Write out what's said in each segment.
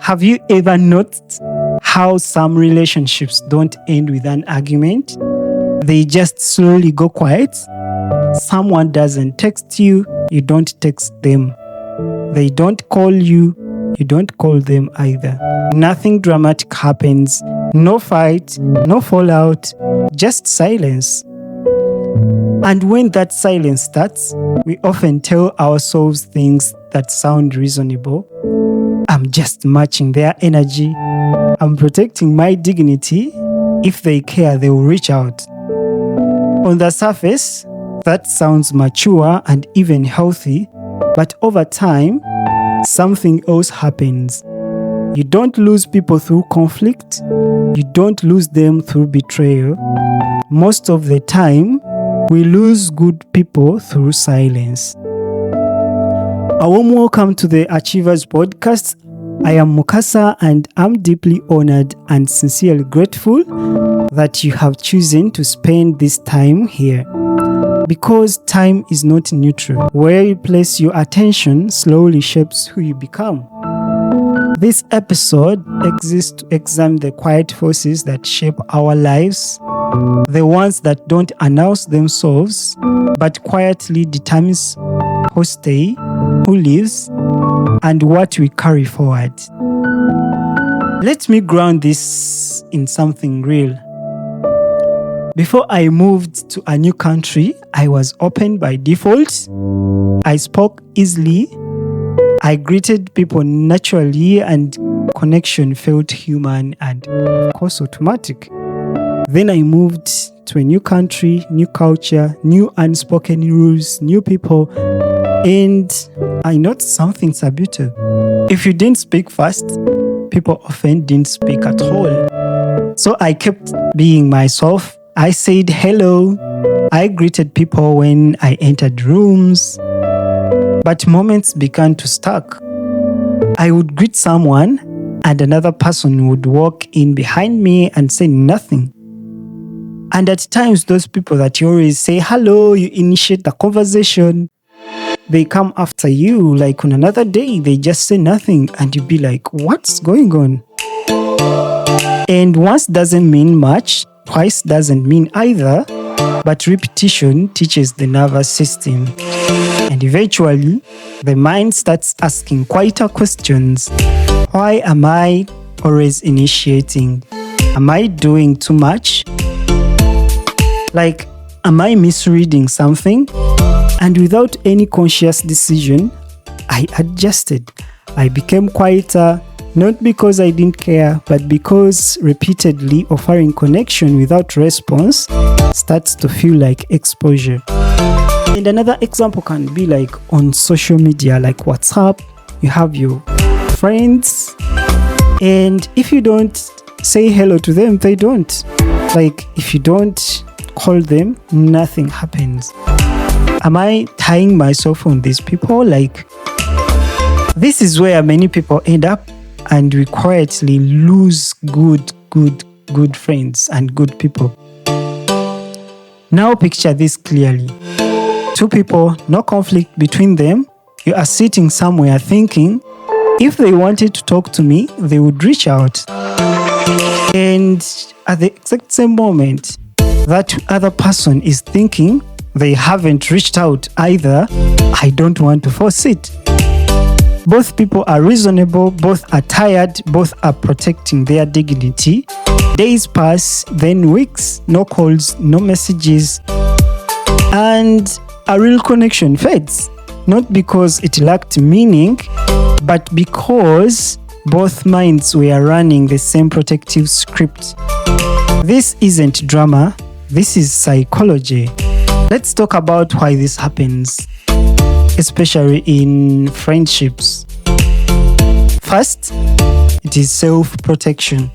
Have you ever noticed how some relationships don't end with an argument? They just slowly go quiet. Someone doesn't text you, you don't text them. They don't call you, you don't call them either. Nothing dramatic happens. No fight, no fallout, just silence. And when that silence starts, we often tell ourselves things that sound reasonable. I'm just matching their energy. I'm protecting my dignity. If they care, they will reach out. On the surface, that sounds mature and even healthy, but over time, something else happens. You don't lose people through conflict. You don't lose them through betrayal. Most of the time, we lose good people through silence. A warm welcome to the Achievers Podcast. I am Mukasa and I'm deeply honored and sincerely grateful that you have chosen to spend this time here. Because time is not neutral. Where you place your attention slowly shapes who you become. This episode exists to examine the quiet forces that shape our lives, the ones that don't announce themselves, but quietly determines who stay, who lives, and what we carry forward. Let me ground this in something real. Before I moved to a new country, I was open by default. I spoke easily. I greeted people naturally and connection felt human and of course automatic. Then I moved to a new country, new culture, new unspoken rules, new people, and I noticed something subtle. If you didn't speak fast, people often didn't speak at all. So I kept being myself. I said hello. I greeted people when I entered rooms. But moments began to stack. I would greet someone and another person would walk in behind me and say nothing. And at times, those people that you always say hello, you initiate the conversation, they come after you. Like on another day, they just say nothing and you be like, what's going on? And once doesn't mean much, twice doesn't mean either, but repetition teaches the nervous system. And eventually, the mind starts asking quieter questions. Why am I always initiating? Am I doing too much? Like, am I misreading something? And without any conscious decision, I adjusted. I became quieter, not because I didn't care, but because repeatedly offering connection without response starts to feel like exposure. And another example can be like on social media, like WhatsApp. You have your friends, and if you don't say hello to them, they don't. Like if you don't call them, nothing happens. Am I tying myself on these people? Like, this is where many people end up, and we quietly lose good friends and good people. Now picture this clearly. Two people, no conflict between them. You are sitting somewhere thinking, if they wanted to talk to me, they would reach out. And at the exact same moment, that other person is thinking, they haven't reached out either. I don't want to force it. Both people are reasonable, both are tired, both are protecting their dignity. Days pass, then weeks, no calls, no messages, and a real connection fades. Not because it lacked meaning, but because both minds were running the same protective script. This isn't drama, this is psychology. Let's talk about why this happens, especially in friendships. First, it is self-protection.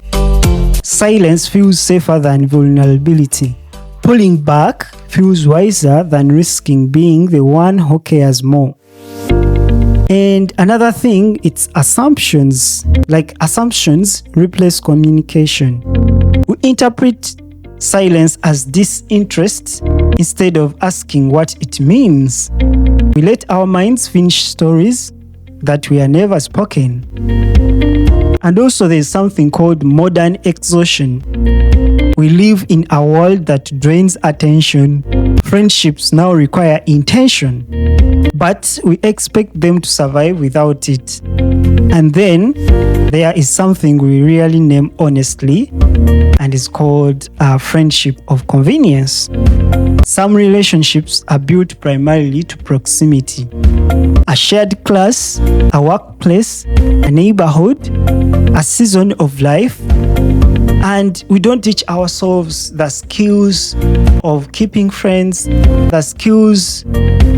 Silence feels safer than vulnerability. Pulling back feels wiser than risking being the one who cares more. And another thing, it's assumptions. Like assumptions replace communication. We interpret silence as disinterest instead of asking what it means. We let our minds finish stories that were never spoken. And also there's something called modern exhaustion. We live in a world that drains attention. Friendships now require intention, but we expect them to survive without it. And then there is something we really name honestly, and it's called a friendship of convenience. Some relationships are built primarily to proximity. A shared class, a workplace, a neighborhood, a season of life. And we don't teach ourselves the skills of keeping friends, the skills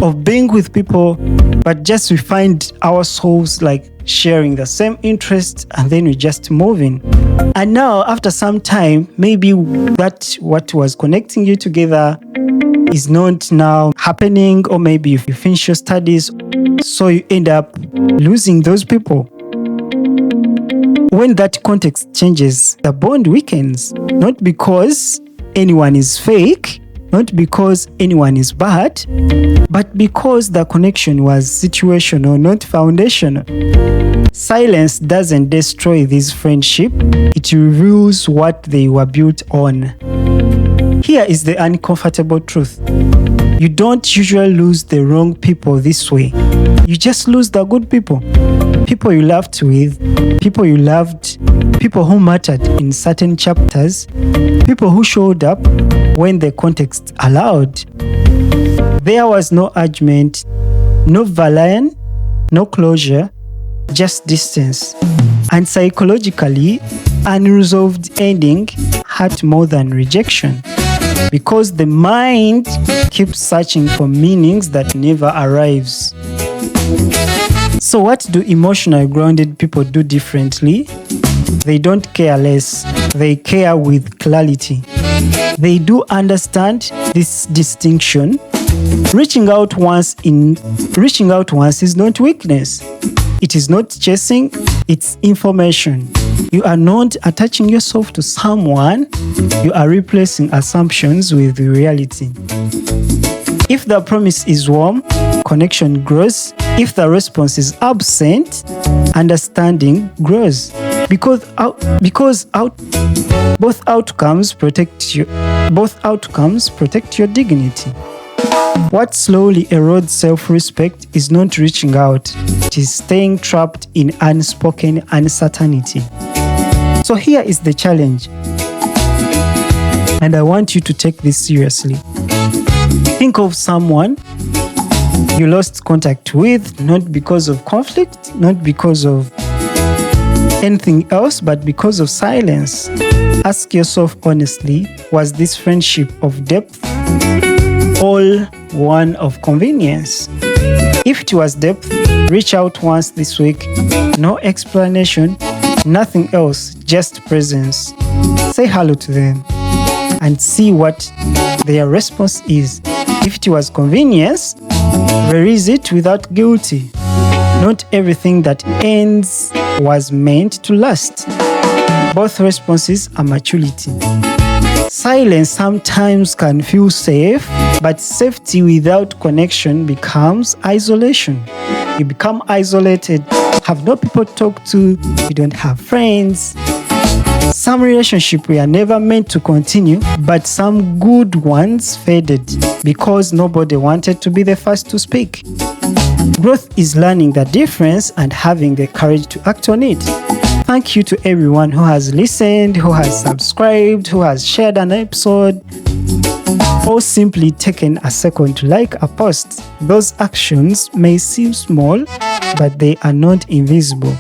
of being with people, but just we find ourselves like sharing the same interests and then we just moving. And now after some time, maybe that what was connecting you together is not now happening, or maybe you finish your studies, so you end up losing those people. When that context changes, the bond weakens, not because anyone is fake, not because anyone is bad, but because the connection was situational, not foundational. Silence doesn't destroy this friendship, it reveals what they were built on. Here is the uncomfortable truth. You don't usually lose the wrong people this way. You just lose the good people. People you laughed with, people you loved, people who mattered in certain chapters, people who showed up when the context allowed. There was no argument, no violin, no closure, just distance. And psychologically, unresolved ending hurt more than rejection, because the mind keeps searching for meanings that never arrives. So what do emotionally grounded people do differently? They don't care less, they care with clarity. They do understand this distinction. Reaching out once is not weakness. It is not chasing, it's information. You are not attaching yourself to someone, you are replacing assumptions with reality. If the promise is warm, connection grows. If the response is absent, understanding grows. Because both outcomes protect your dignity. What slowly erodes self-respect is not reaching out, it is staying trapped in unspoken uncertainty. So here is the challenge, and I want you to take this seriously. Think of someone you lost contact with, not because of conflict, not because of anything else, but because of silence. Ask yourself honestly, was this friendship of depth or one of convenience? If it was depth, reach out once this week. No explanation, nothing else, just presence. Say hello to them and see what their response is. If it was convenience, release it without guilty. Not everything that ends was meant to last. Both responses are maturity. Silence sometimes can feel safe, but safety without connection becomes isolation. You become isolated, have no people to talk to, you don't have friends. Some relationships were never meant to continue, but some good ones faded because nobody wanted to be the first to speak. Growth is learning the difference and having the courage to act on it. Thank you to everyone who has listened, who has subscribed, who has shared an episode, or simply taken a second to like a post. Those actions may seem small, but they are not invisible.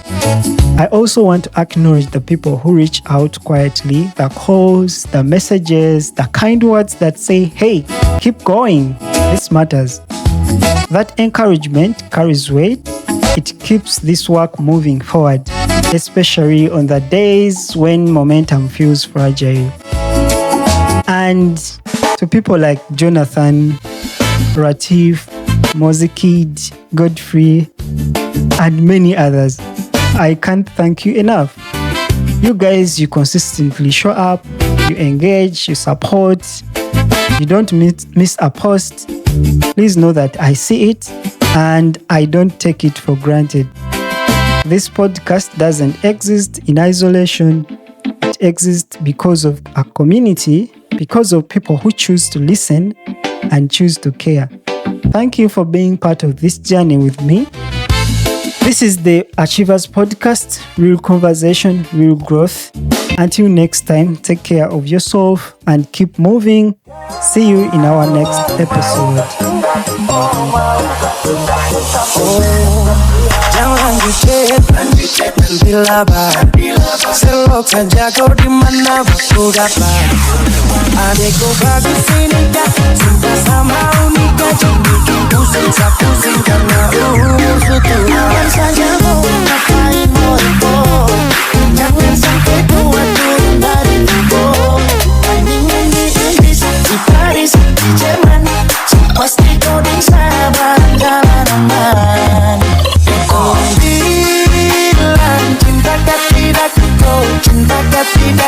I also want to acknowledge the people who reach out quietly, the calls, the messages, the kind words that say, hey, keep going, this matters. That encouragement carries weight. It keeps this work moving forward, especially on the days when momentum feels fragile. And to people like Jonathan, Ratif, Mozikid, Godfrey, and many others, I can't thank you enough. You guys, you consistently show up, you engage, you support, you don't miss a post. Please know that I see it and I don't take it for granted. This podcast doesn't exist in isolation. It exists because of a community, because of people who choose to listen and choose to care. Thank you for being part of this journey with me. This is the Achievers Podcast, real conversation, real growth. Until next time, take care of yourself and keep moving. See you in our next episode. Jangan dicek nanti labar. Selok saja kau di mana aku dapat. Adekku bagus ini kak, cinta sama unika. Jangan bikin pusing karena musuh tuh. Jangan saja mau ngapain mau. Jangan sampai buat turun dari tempo. Timing di Inggris, di Paris, di Jerman. Pasti kau di sabar jalan aman. Kau bilang cinta tidak, kau cinta tidak.